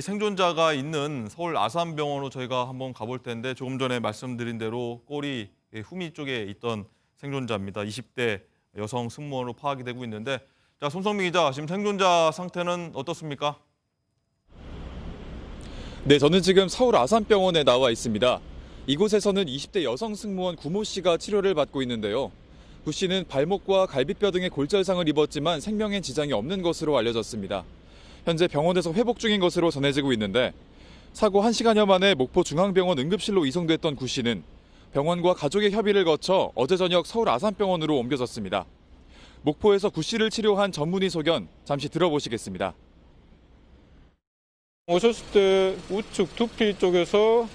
생존자가 있는 서울 아산병원으로 저희가 한번 가볼 텐데 조금 전에 말씀드린 대로 꼬리 후미 쪽에 있던 생존자입니다. 20대 여성 승무원으로 파악이 되고 있는데, 자, 손성민 기자, 지금 생존자 상태는 어떻습니까? 네, 저는 지금 서울 아산병원에 나와 있습니다. 이곳에서는 20대 여성 승무원 구모 씨가 치료를 받고 있는데요. 구 씨는 발목과 갈비뼈 등의 골절상을 입었지만 생명엔 지장이 없는 것으로 알려졌습니다. 현재 병원에서 회복 중인 것으로 전해지고 있는데, 사고 1시간여 만에 목포중앙병원 응급실로 이송됐던 구 씨는 병원과 가족의 협의를 거쳐 어제 저녁 서울 아산병원으로 옮겨졌습니다. 목포에서 구 씨를 치료한 전문의 소견 잠시 들어보시겠습니다. 오셨을 때 우측 두피 쪽에서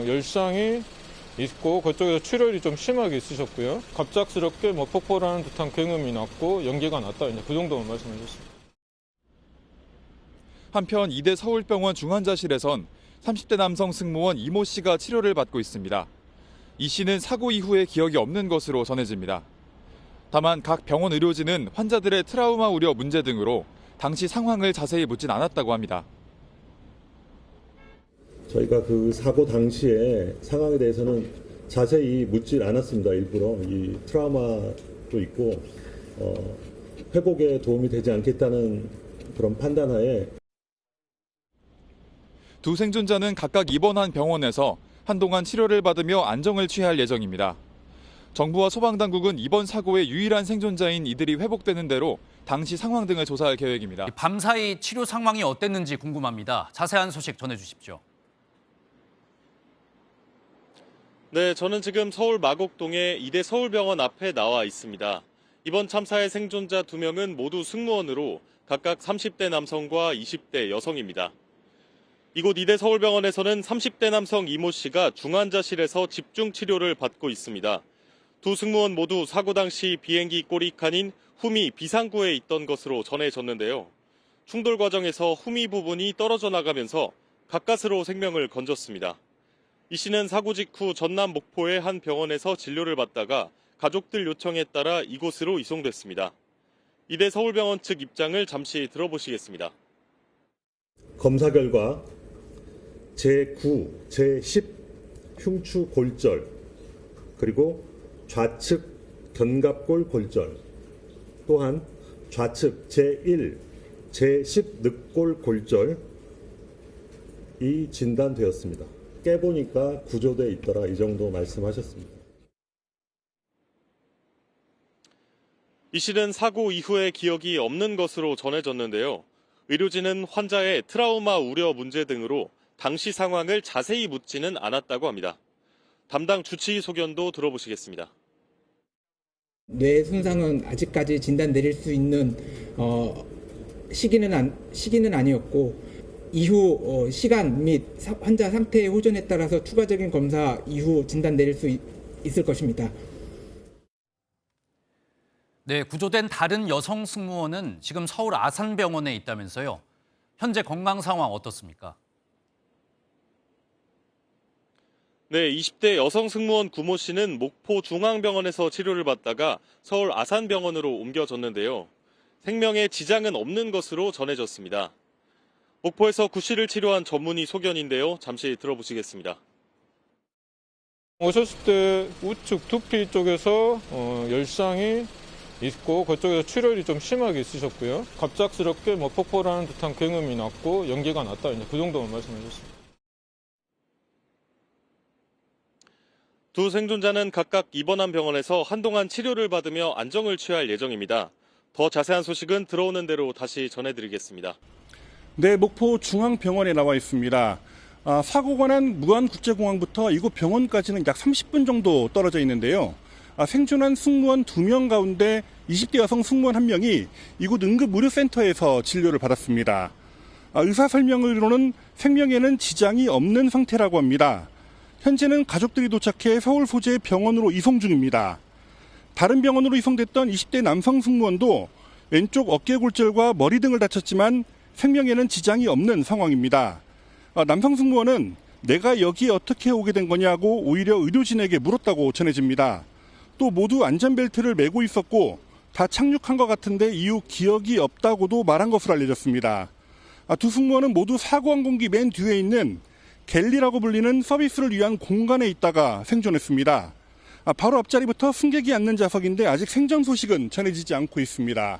열상이 있고 그쪽에서 출혈이 좀 심하게 있으셨고요. 갑작스럽게 폭포라는 듯한 경험이 났고 연기가 났다. 이제 그 정도만 말씀해 주셨습니다. 한편 이대 서울병원 중환자실에선 30대 남성 승무원 이모 씨가 치료를 받고 있습니다. 이 씨는 사고 이후에 기억이 없는 것으로 전해집니다. 다만 각 병원 의료진은 환자들의 트라우마 우려 문제 등으로 당시 상황을 자세히 묻진 않았다고 합니다. 저희가 그 사고 당시에 상황에 대해서는 자세히 묻질 않았습니다. 일부러 이 트라우마도 있고 회복에 도움이 되지 않겠다는 그런 판단하에 두 생존자는 각각 입원한 병원에서 한동안 치료를 받으며 안정을 취할 예정입니다. 정부와 소방당국은 이번 사고의 유일한 생존자인 이들이 회복되는 대로 당시 상황 등을 조사할 계획입니다. 밤사이 치료 상황이 어땠는지 궁금합니다. 자세한 소식 전해주십시오. 네, 저는 지금 서울 마곡동의 이대 서울병원 앞에 나와 있습니다. 이번 참사의 생존자 2명은 모두 승무원으로 각각 30대 남성과 20대 여성입니다. 이곳 이대 서울병원에서는 30대 남성 이모 씨가 중환자실에서 집중 치료를 받고 있습니다. 두 승무원 모두 사고 당시 비행기 꼬리 칸인 후미 비상구에 있던 것으로 전해졌는데요. 충돌 과정에서 후미 부분이 떨어져 나가면서 가까스로 생명을 건졌습니다. 이 씨는 사고 직후 전남 목포의 한 병원에서 진료를 받다가 가족들 요청에 따라 이곳으로 이송됐습니다. 이대 서울병원 측 입장을 잠시 들어보시겠습니다. 검사 결과 제9, 제10 흉추 골절 그리고 좌측 견갑골 골절 또한 좌측 제1, 제10 늑골 골절이 진단되었습니다. 깨보니까 구조돼 있더라 이 정도 말씀하셨습니다. 이 씨는 사고 이후에 기억이 없는 것으로 전해졌는데요. 의료진은 환자의 트라우마 우려 문제 등으로 당시 상황을 자세히 묻지는 않았다고 합니다. 담당 주치의 소견도 들어보시겠습니다. 뇌 손상은 아직까지 진단 내릴 수 있는 시기는 아니었고 이후 시간 및 환자 상태의 호전에 따라서 추가적인 검사 이후 진단 내릴 수 있을 것입니다. 네, 구조된 다른 여성 승무원은 지금 서울 아산병원에 있다면서요. 현재 건강 상황 어떻습니까? 네, 20대 여성 승무원 구모 씨는 목포 중앙병원에서 치료를 받다가 서울 아산병원으로 옮겨졌는데요. 생명에 지장은 없는 것으로 전해졌습니다. 목포에서 구 씨를 치료한 전문의 소견인데요. 잠시 들어보시겠습니다. 오셨을 때 우측 두피 쪽에서 열상이 있고 그쪽에서 출혈이 좀 심하게 있으셨고요. 갑작스럽게 폭포라는 듯한 경험이 났고 연기가 났다. 이제 그 정도만 말씀해 주셨습니다. 두 생존자는 각각 입원한 병원에서 한동안 치료를 받으며 안정을 취할 예정입니다. 더 자세한 소식은 들어오는 대로 다시 전해드리겠습니다. 네, 목포 중앙병원에 나와 있습니다. 사고가 난 무안국제공항부터 이곳 병원까지는 약 30분 정도 떨어져 있는데요. 생존한 승무원 2명 가운데 20대 여성 승무원 1명이 이곳 응급의료센터에서 진료를 받았습니다. 의사 설명으로는 생명에는 지장이 없는 상태라고 합니다. 현재는 가족들이 도착해 서울 소재 병원으로 이송 중입니다. 다른 병원으로 이송됐던 20대 남성 승무원도 왼쪽 어깨 골절과 머리 등을 다쳤지만 생명에는 지장이 없는 상황입니다. 남성 승무원은 내가 여기에 어떻게 오게 된 거냐고 오히려 의료진에게 물었다고 전해집니다. 또 모두 안전벨트를 매고 있었고 다 착륙한 것 같은데 이후 기억이 없다고도 말한 것으로 알려졌습니다. 두 승무원은 모두 사고 항공기 맨 뒤에 있는 갤리라고 불리는 서비스를 위한 공간에 있다가 생존했습니다. 바로 앞자리부터 승객이 앉는 좌석인데 아직 생전 소식은 전해지지 않고 있습니다.